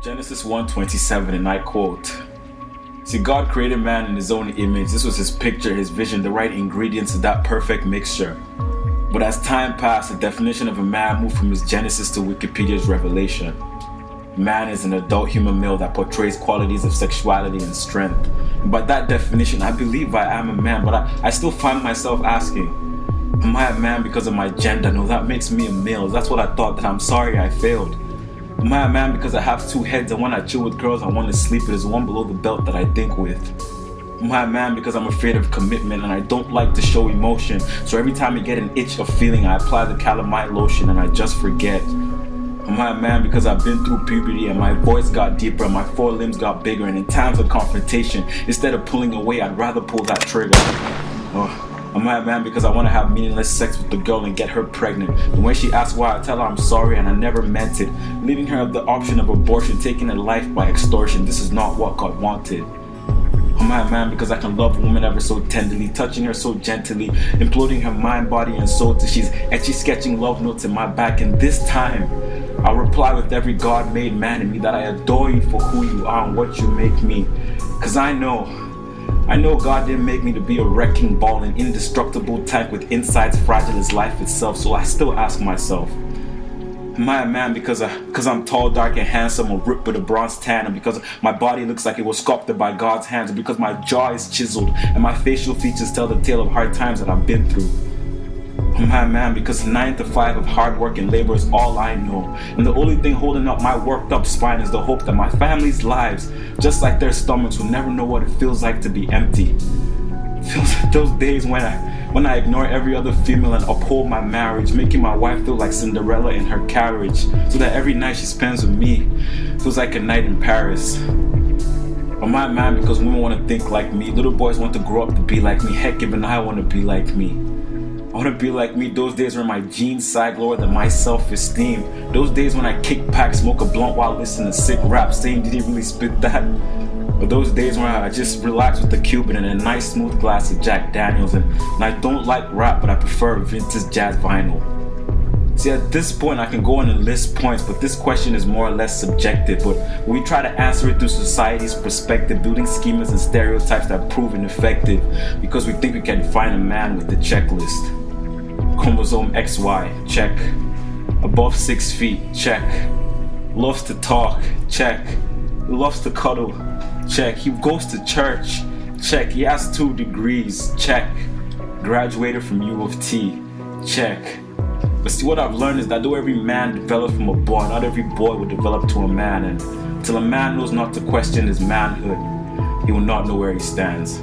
Genesis 1:27, and I quote, "See, God created man in his own image. This was his picture, his vision, the right ingredients of that perfect mixture. But as time passed, the definition of a man moved from his Genesis to Wikipedia's revelation. Man is an adult human male that portrays qualities of sexuality and strength. And by that definition, I believe I am a man, but I still find myself asking, am I a man because of my gender? No, that makes me a male. That's what I thought, that I'm sorry I failed. Am I a man because I have two heads and when I chill with girls I want to sleep with is one below the belt that I think with? Am I a man because I'm afraid of commitment and I don't like to show emotion, so every time I get an itch of feeling I apply the calamine lotion and I just forget? Am I a man because I've been through puberty and my voice got deeper and my forelimbs got bigger, and in times of confrontation, instead of pulling away, I'd rather pull that trigger? Am I a man because I want to have meaningless sex with the girl and get her pregnant, and when she asks why I tell her I'm sorry and I never meant it, leaving her the option of abortion, taking her life by extortion? This is not what God wanted. Am I a man because I can love a woman ever so tenderly, touching her so gently, imploding her mind, body and soul till she's etchy sketching love notes in my back, and this time I'll reply with every God-made man in me that I adore you for who you are and what you make me. Cause I know God didn't make me to be a wrecking ball, an indestructible tank with insides fragile as life itself, so I still ask myself, am I a man because I'm tall, dark and handsome, or ripped with a bronze tan, and because my body looks like it was sculpted by God's hands, or because my jaw is chiseled and my facial features tell the tale of hard times that I've been through? Am I a man because 9 to 5 of hard work and labor is all I know, and the only thing holding up my worked up spine is the hope that my family's lives, just like their stomachs, will never know what it feels like to be empty? Those days when I ignore every other female and uphold my marriage, making my wife feel like Cinderella in her carriage, so that every night she spends with me feels like a night in Paris. Am I a man because women want to think like me, little boys want to grow up to be like me? Heck, even I want to be like me. I want to be like me. Those days when my jeans sag lower than my self-esteem. Those days when I kick back, smoke a blunt while listening to sick rap, saying, did he really spit that? Or those days when I just relax with a Cuban and a nice smooth glass of Jack Daniels, and I don't like rap, but I prefer vintage jazz vinyl. See, at this point I can go on and list points, but this question is more or less subjective. But when we try to answer it through society's perspective, building schemas and stereotypes that prove ineffective, because we think we can define a man with the checklist. Chromosome XY, check. Above 6 feet, check. Loves to talk, check. Loves to cuddle, check. He goes to church, check. He has 2 degrees, check. Graduated from U of T, check. But see, what I've learned is that though every man develops from a boy, not every boy will develop to a man, and till a man knows not to question his manhood, he will not know where he stands.